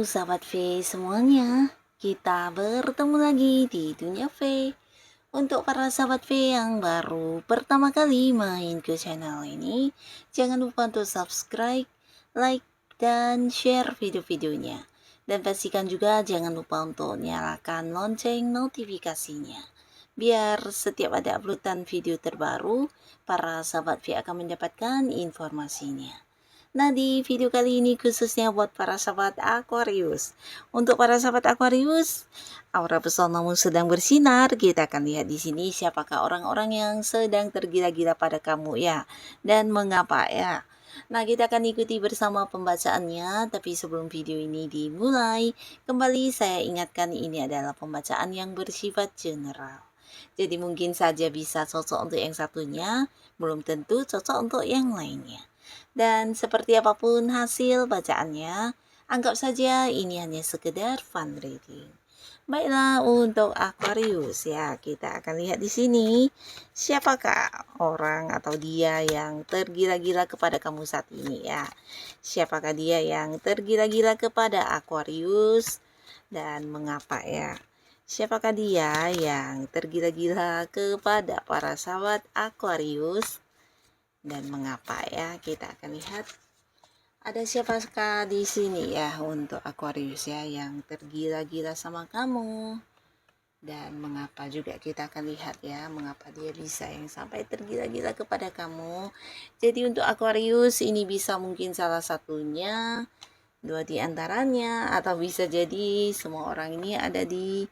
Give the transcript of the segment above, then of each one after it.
sahabat V semuanya, kita bertemu lagi di Dunia V. Untuk para sahabat V yang baru pertama kali main ke channel ini, jangan lupa untuk subscribe, like, dan share video-videonya. Dan pastikan juga jangan lupa untuk nyalakan lonceng notifikasinya. Biar setiap ada uploadan video terbaru, para sahabat V akan mendapatkan informasinya. Nah, di video kali ini khususnya buat para sahabat Aquarius. Untuk para sahabat Aquarius, aura pesonamu sedang bersinar. Kita akan lihat di sini siapakah orang-orang yang sedang tergila-gila pada kamu ya, dan mengapa ya. Nah, kita akan ikuti bersama pembacaannya, tapi sebelum video ini dimulai, kembali saya ingatkan ini adalah pembacaan yang bersifat general. Jadi mungkin saja bisa cocok untuk yang satunya, belum tentu cocok untuk yang lainnya. Dan seperti apapun hasil bacaannya, anggap saja ini hanya sekedar fun reading. Baiklah, untuk Aquarius ya, kita akan lihat di sini siapakah orang atau dia yang tergila-gila kepada kamu saat ini ya. Siapakah dia yang tergila-gila kepada Aquarius dan mengapa ya? Siapakah dia yang tergila-gila kepada para sahabat Aquarius dan mengapa ya? Kita akan lihat ada siapakah di sini ya untuk Aquarius ya yang tergila-gila sama kamu dan mengapa juga. Kita akan lihat ya mengapa dia bisa yang sampai tergila-gila kepada kamu. Jadi untuk Aquarius ini bisa mungkin salah satunya, dua di antaranya, atau bisa jadi semua orang ini ada di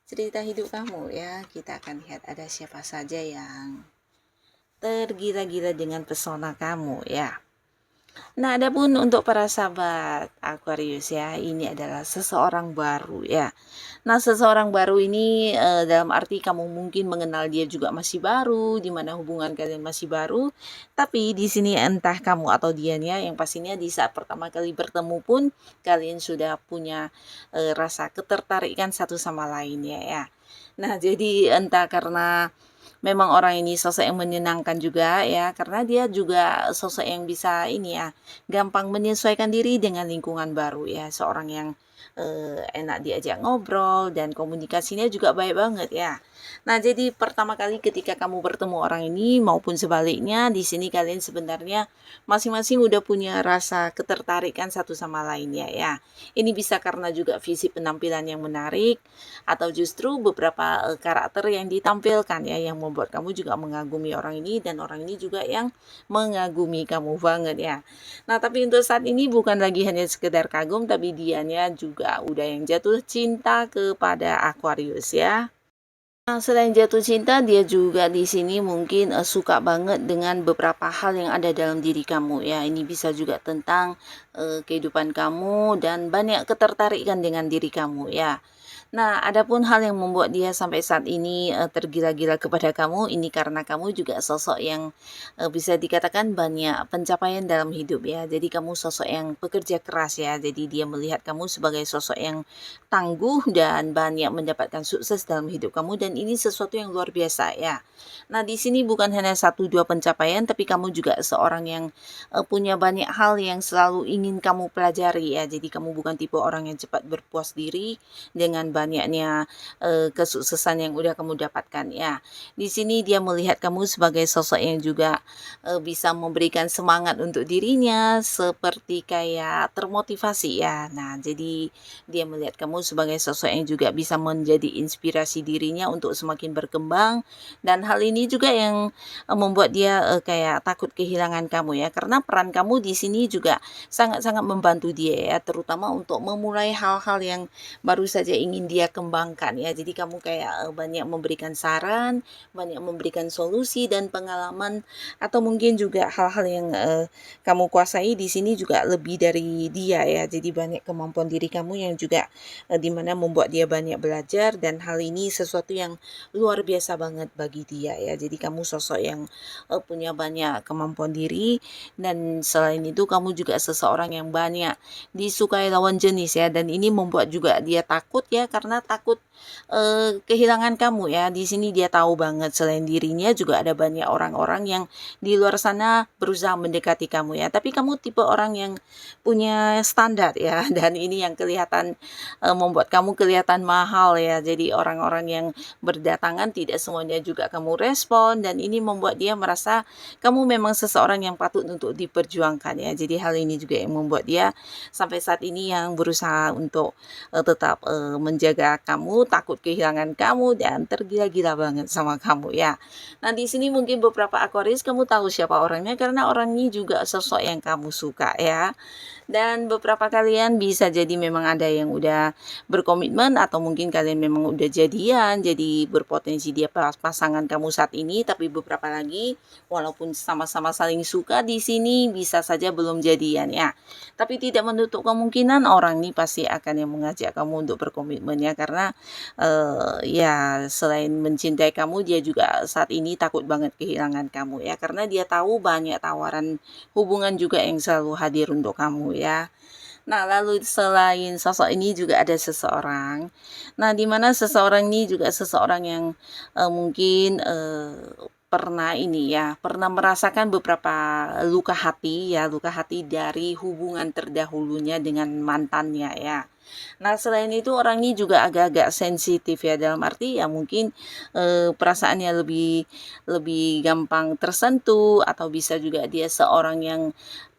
cerita hidup kamu ya. Kita akan lihat ada siapa saja yang tergila-gila dengan pesona kamu ya. Nah, adapun untuk para sahabat Aquarius ya, ini adalah seseorang baru ya. Nah, seseorang baru ini dalam arti kamu mungkin mengenal dia juga masih baru, di mana hubungan kalian masih baru. Tapi di sini entah kamu atau dianya, yang pastinya di saat pertama kali bertemu pun kalian sudah punya rasa ketertarikan satu sama lain ya. Nah, jadi entah karena memang orang ini sosok yang menyenangkan juga ya, karena dia juga sosok yang bisa ini ya, gampang menyesuaikan diri dengan lingkungan baru ya, seorang yang enak diajak ngobrol dan komunikasinya juga baik banget ya. Nah, jadi pertama kali ketika kamu bertemu orang ini maupun sebaliknya, di sini kalian sebenarnya masing-masing udah punya rasa ketertarikan satu sama lainnya ya. Ini bisa karena juga visi penampilan yang menarik atau justru beberapa karakter yang ditampilkan ya yang membuat kamu juga mengagumi orang ini dan orang ini juga yang mengagumi kamu banget ya. Nah, tapi untuk saat ini bukan lagi hanya sekedar kagum, tapi dianya juga udah yang jatuh cinta kepada Aquarius ya. Nah, selain jatuh cinta, dia juga di sini mungkin suka banget dengan beberapa hal yang ada dalam diri kamu ya. Ini bisa juga tentang kehidupan kamu dan banyak ketertarikan dengan diri kamu ya. Nah, adapun hal yang membuat dia sampai saat ini tergila-gila kepada kamu, ini karena kamu juga sosok yang bisa dikatakan banyak pencapaian dalam hidup ya. Jadi kamu sosok yang pekerja keras ya. Jadi dia melihat kamu sebagai sosok yang tangguh dan banyak mendapatkan sukses dalam hidup kamu, dan ini sesuatu yang luar biasa ya. Nah, di sini bukan hanya satu dua pencapaian, tapi kamu juga seorang yang punya banyak hal yang selalu ingin kamu pelajari ya. Jadi kamu bukan tipe orang yang cepat berpuas diri dengan banyaknya kesuksesan yang udah kamu dapatkan ya. Di sini dia melihat kamu sebagai sosok yang juga bisa memberikan semangat untuk dirinya, seperti kayak termotivasi ya. Nah, jadi dia melihat kamu sebagai sosok yang juga bisa menjadi inspirasi dirinya untuk semakin berkembang, dan hal ini juga yang membuat dia kayak takut kehilangan kamu ya, karena peran kamu di sini juga sangat-sangat membantu dia ya, terutama untuk memulai hal-hal yang baru saja ingin dia kembangkan ya. Jadi kamu kayak banyak memberikan saran, banyak memberikan solusi dan pengalaman, atau mungkin juga hal-hal yang kamu kuasai di sini juga lebih dari dia ya. Jadi banyak kemampuan diri kamu yang juga dimana membuat dia banyak belajar, dan hal ini sesuatu yang yang luar biasa banget bagi dia ya. Jadi kamu sosok yang punya banyak kemampuan diri, dan selain itu kamu juga seseorang yang banyak disukai lawan jenis ya, dan ini membuat juga dia takut ya, karena takut kehilangan kamu ya. Di sini dia tahu banget selain dirinya juga ada banyak orang-orang yang di luar sana berusaha mendekati kamu ya. Tapi kamu tipe orang yang punya standar ya, dan ini yang kelihatan membuat kamu kelihatan mahal ya. Jadi orang-orang yang berdatangan tidak semuanya juga kamu respon, dan ini membuat dia merasa kamu memang seseorang yang patut untuk diperjuangkan ya. Jadi hal ini juga yang membuat dia sampai saat ini yang berusaha untuk tetap menjaga kamu, takut kehilangan kamu, dan tergila-gila banget sama kamu ya. Nah, di sini mungkin beberapa Aquarius kamu tahu siapa orangnya, karena orang ini juga sosok yang kamu suka ya. Dan beberapa kalian bisa jadi memang ada yang udah berkomitmen, atau mungkin kalian memang udah jadian, jadi berpotensi dia pasangan kamu saat ini. Tapi beberapa lagi walaupun sama-sama saling suka di sini bisa saja belum jadian ya. Tapi tidak menutup kemungkinan orang ini pasti akan yang mengajak kamu untuk berkomitmen ya, karena ya selain mencintai kamu, dia juga saat ini takut banget kehilangan kamu ya, karena dia tahu banyak tawaran hubungan juga yang selalu hadir untuk kamu ya. Nah, lalu selain sosok ini juga ada seseorang. Nah, di mana seseorang ini juga seseorang yang mungkin pernah ini ya, pernah merasakan beberapa luka hati ya, luka hati dari hubungan terdahulunya dengan mantannya ya. Nah, selain itu orang ini juga agak-agak sensitif ya, dalam arti ya mungkin perasaannya lebih lebih gampang tersentuh, atau bisa juga dia seorang yang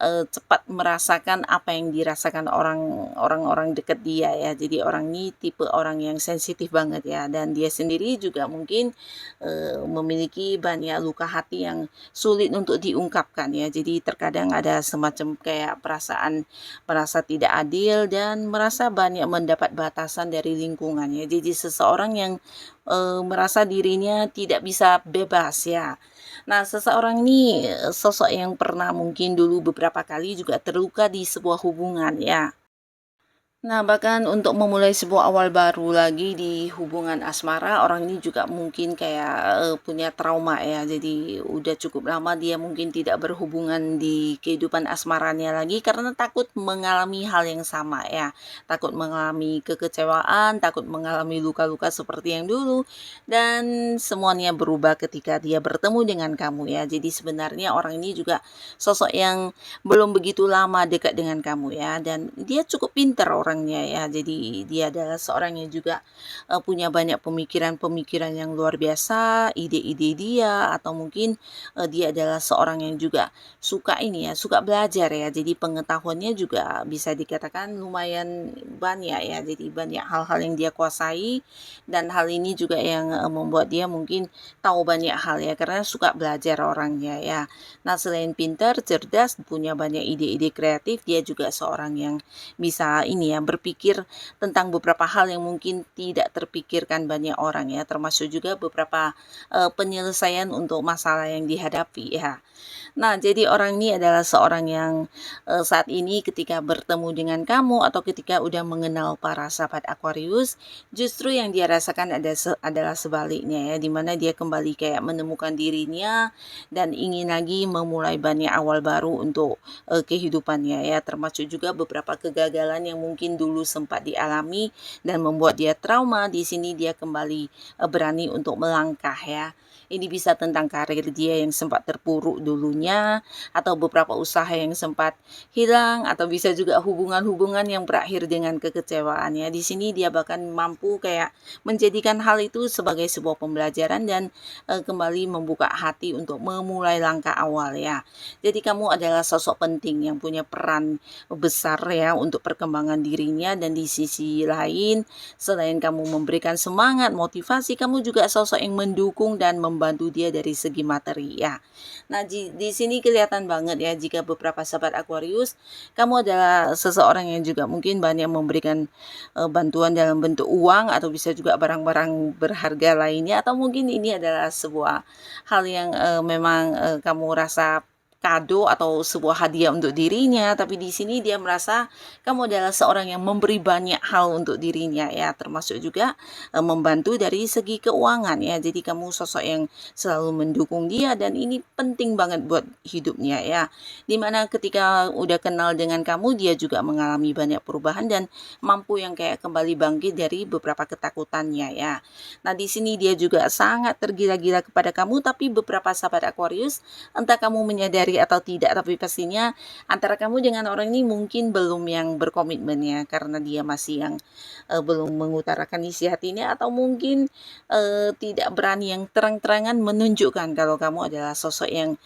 cepat merasakan apa yang dirasakan orang-orang dekat dia ya. Jadi orang ini tipe orang yang sensitif banget ya, dan dia sendiri juga mungkin memiliki banyak luka hati yang sulit untuk diungkapkan ya. Jadi terkadang ada semacam kayak perasaan merasa tidak adil, dan merasa banyak mendapat batasan dari lingkungan ya. Jadi seseorang yang merasa dirinya tidak bisa bebas ya. Nah, seseorang ini sosok yang pernah mungkin dulu beberapa kali juga terluka di sebuah hubungan ya. Nah, bahkan untuk memulai sebuah awal baru lagi di hubungan asmara, orang ini juga mungkin kayak punya trauma ya. Jadi udah cukup lama dia mungkin tidak berhubungan di kehidupan asmaranya lagi, karena takut mengalami hal yang sama ya. Takut mengalami kekecewaan, takut mengalami luka-luka seperti yang dulu, dan semuanya berubah ketika dia bertemu dengan kamu ya. Jadi sebenarnya orang ini juga sosok yang belum begitu lama dekat dengan kamu ya, dan dia cukup pintar orangnya ya. Jadi dia adalah seorang yang juga punya banyak pemikiran-pemikiran yang luar biasa, ide-ide dia, atau mungkin dia adalah seorang yang juga suka ini ya, suka belajar ya. Jadi pengetahuannya juga bisa dikatakan lumayan banyak ya. Jadi banyak hal-hal yang dia kuasai, dan hal ini juga yang membuat dia mungkin tahu banyak hal ya, karena suka belajar orangnya ya. Nah, selain pintar, cerdas, punya banyak ide-ide kreatif, dia juga seorang yang bisa ini ya, berpikir tentang beberapa hal yang mungkin tidak terpikirkan banyak orang ya, termasuk juga beberapa penyelesaian untuk masalah yang dihadapi ya. Nah, jadi orang ini adalah seorang yang saat ini ketika bertemu dengan kamu, atau ketika udah mengenal para sahabat Aquarius, justru yang dia rasakan adalah sebaliknya ya, dimana dia kembali kayak menemukan dirinya, dan ingin lagi memulai banyak awal baru untuk kehidupannya ya, termasuk juga beberapa kegagalan yang mungkin dulu sempat dialami dan membuat dia trauma. Di sini dia kembali berani untuk melangkah ya. Ini bisa tentang karir dia yang sempat terpuruk dulunya, atau beberapa usaha yang sempat hilang, atau bisa juga hubungan-hubungan yang berakhir dengan kekecewaan ya. Di sini dia bahkan mampu kayak menjadikan hal itu sebagai sebuah pembelajaran, dan kembali membuka hati untuk memulai langkah awal ya. Jadi kamu adalah sosok penting yang punya peran besar ya untuk perkembangan dirinya, dan di sisi lain selain kamu memberikan semangat, motivasi, kamu juga sosok yang mendukung dan membantu dia dari segi materi ya. Nah, di sini kelihatan banget ya, jika beberapa sahabat Aquarius, kamu adalah seseorang yang juga mungkin banyak memberikan bantuan dalam bentuk uang, atau bisa juga barang-barang berharga lainnya, atau mungkin ini adalah sebuah hal yang memang kamu rasa kado atau sebuah hadiah untuk dirinya, tapi di sini dia merasa kamu adalah seorang yang memberi banyak hal untuk dirinya ya, termasuk juga membantu dari segi keuangan ya. Jadi kamu sosok yang selalu mendukung dia dan ini penting banget buat hidupnya ya. Dimana ketika udah kenal dengan kamu, dia juga mengalami banyak perubahan dan mampu yang kayak kembali bangkit dari beberapa ketakutannya ya. Nah, di sini dia juga sangat tergila-gila kepada kamu, tapi beberapa sahabat Aquarius, entah kamu menyadari atau tidak, tapi pastinya antara kamu dengan orang ini mungkin belum yang berkomitmen ya, karena dia masih yang belum mengutarakan isi hatinya atau mungkin tidak berani yang terang-terangan menunjukkan kalau kamu adalah sosok yang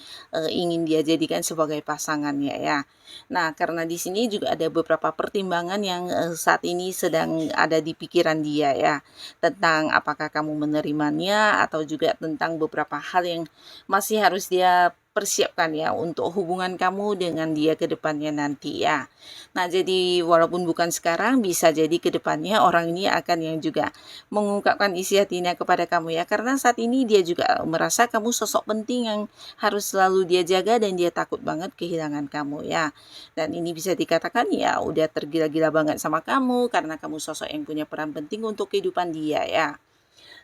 ingin dia jadikan sebagai pasangannya ya. Nah, karena di sini juga ada beberapa pertimbangan yang saat ini sedang ada di pikiran dia ya, tentang apakah kamu menerimanya atau juga tentang beberapa hal yang masih harus dia persiapkan ya untuk hubungan kamu dengan dia ke depannya nanti ya. Nah, jadi walaupun bukan sekarang, bisa jadi ke depannya orang ini akan yang juga mengungkapkan isi hatinya kepada kamu ya, karena saat ini dia juga merasa kamu sosok penting yang harus selalu dia jaga dan dia takut banget kehilangan kamu ya. Dan ini bisa dikatakan ya udah tergila-gila banget sama kamu karena kamu sosok yang punya peran penting untuk kehidupan dia ya.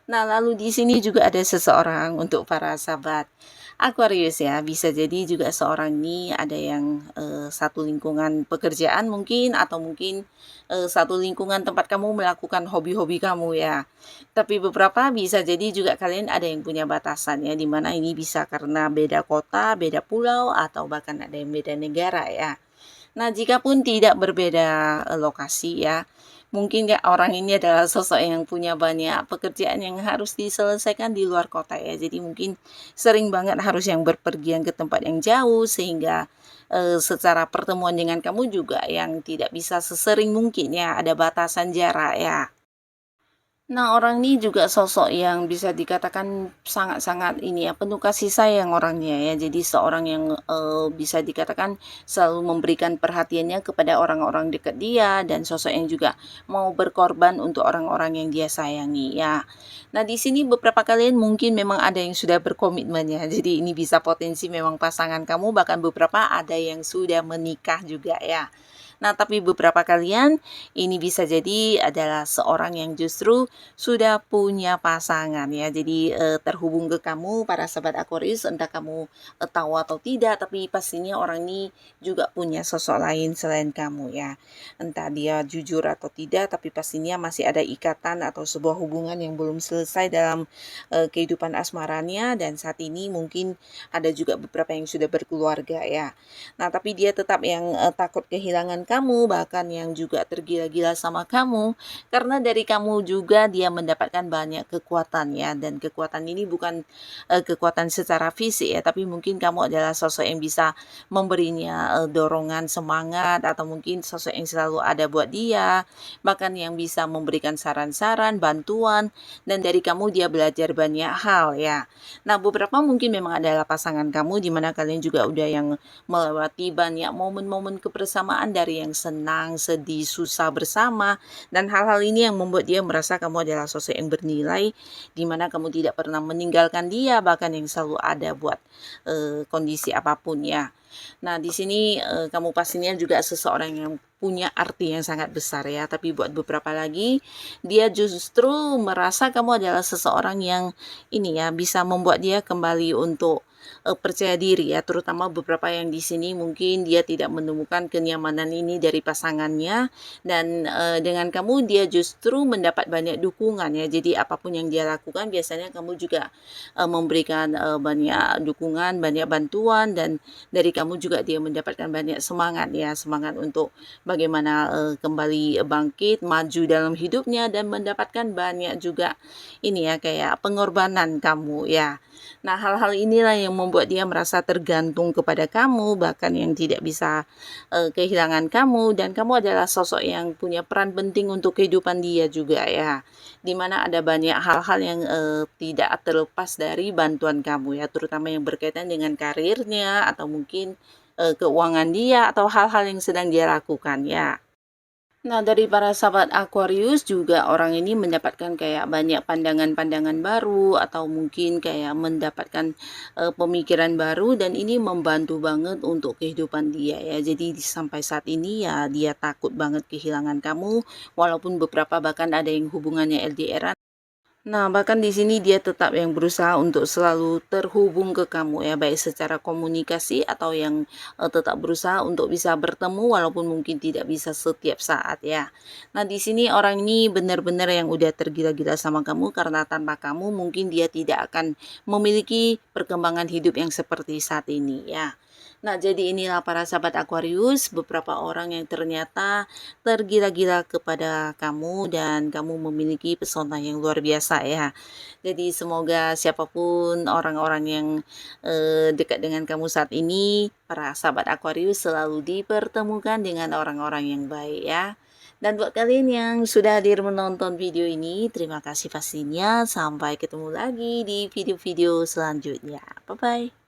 Nah, lalu di sini juga ada seseorang untuk para sahabat Aquarius ya, bisa jadi juga seorang ini ada yang satu lingkungan pekerjaan mungkin atau mungkin satu lingkungan tempat kamu melakukan hobi-hobi kamu ya. Tapi beberapa bisa jadi juga kalian ada yang punya batasan ya, dimana ini bisa karena beda kota, beda pulau, atau bahkan ada yang beda negara ya. Nah, jika pun tidak berbeda lokasi ya, mungkin ya orang ini adalah sosok yang punya banyak pekerjaan yang harus diselesaikan di luar kota ya. Jadi mungkin sering banget harus yang berpergian ke tempat yang jauh sehingga secara pertemuan dengan kamu juga yang tidak bisa sesering mungkin ya, ada batasan jarak ya. Nah, orang ini juga sosok yang bisa dikatakan sangat-sangat ini ya, penuh kasih sayang orangnya ya. Jadi seorang yang bisa dikatakan selalu memberikan perhatiannya kepada orang-orang dekat dia dan sosok yang juga mau berkorban untuk orang-orang yang dia sayangi ya. Nah, di sini beberapa kalian mungkin memang ada yang sudah berkomitmen ya. Jadi ini bisa potensi memang pasangan kamu, bahkan beberapa ada yang sudah menikah juga ya. Nah, tapi beberapa kalian ini bisa jadi adalah seorang yang justru sudah punya pasangan ya. Jadi terhubung ke kamu para sahabat Aquarius, entah kamu tahu atau tidak, tapi pastinya orang ini juga punya sosok lain selain kamu ya. Entah dia jujur atau tidak, tapi pastinya masih ada ikatan atau sebuah hubungan yang belum selesai dalam kehidupan asmaranya, dan saat ini mungkin ada juga beberapa yang sudah berkeluarga ya. Nah, tapi dia tetap yang takut kehilangan kamu, bahkan yang juga tergila-gila sama kamu, karena dari kamu juga dia mendapatkan banyak kekuatan ya, dan kekuatan ini bukan kekuatan secara fisik ya, tapi mungkin kamu adalah sosok yang bisa memberinya dorongan semangat, atau mungkin sosok yang selalu ada buat dia, bahkan yang bisa memberikan saran-saran, bantuan, dan dari kamu dia belajar banyak hal ya. Nah, beberapa mungkin memang adalah pasangan kamu, di mana kalian juga udah yang melewati banyak momen-momen kebersamaan dari yang senang, sedih, susah bersama, dan hal-hal ini yang membuat dia merasa kamu adalah sosok yang bernilai, di mana kamu tidak pernah meninggalkan dia, bahkan yang selalu ada buat kondisi apapun ya. Nah, di sini kamu pastinya juga seseorang yang punya arti yang sangat besar ya, tapi buat beberapa lagi dia justru merasa kamu adalah seseorang yang ini ya, bisa membuat dia kembali untuk percaya diri ya, terutama beberapa yang di sini mungkin dia tidak menemukan kenyamanan ini dari pasangannya, dan dengan kamu dia justru mendapat banyak dukungan ya. Jadi apapun yang dia lakukan biasanya kamu juga memberikan banyak dukungan, banyak bantuan, dan dari kamu juga dia mendapatkan banyak semangat ya, semangat untuk bagaimana kembali bangkit, maju dalam hidupnya, dan mendapatkan banyak juga ini ya kayak pengorbanan kamu ya. Nah, hal-hal inilah yang membuat dia merasa tergantung kepada kamu, bahkan yang tidak bisa kehilangan kamu, dan kamu adalah sosok yang punya peran penting untuk kehidupan dia juga ya. Dimana ada banyak hal-hal yang tidak terlepas dari bantuan kamu ya, terutama yang berkaitan dengan karirnya atau mungkin keuangan dia atau hal-hal yang sedang dia lakukan ya. Nah, dari para sahabat Aquarius juga orang ini mendapatkan kayak banyak pandangan-pandangan baru atau mungkin kayak mendapatkan pemikiran baru dan ini membantu banget untuk kehidupan dia ya. Jadi sampai saat ini ya dia takut banget kehilangan kamu walaupun beberapa bahkan ada yang hubungannya LDR. Nah, bahkan di sini dia tetap yang berusaha untuk selalu terhubung ke kamu ya, baik secara komunikasi atau yang tetap berusaha untuk bisa bertemu walaupun mungkin tidak bisa setiap saat ya. Nah, di sini orang ini benar-benar yang udah tergila-gila sama kamu karena tanpa kamu mungkin dia tidak akan memiliki perkembangan hidup yang seperti saat ini ya. Nah, jadi inilah para sahabat Aquarius, beberapa orang yang ternyata tergila-gila kepada kamu dan kamu memiliki pesona yang luar biasa ya. Jadi semoga siapapun orang-orang yang dekat dengan kamu saat ini, para sahabat Aquarius selalu dipertemukan dengan orang-orang yang baik ya. Dan buat kalian yang sudah hadir menonton video ini, terima kasih pastinya. Sampai ketemu lagi di video-video selanjutnya. Bye-bye.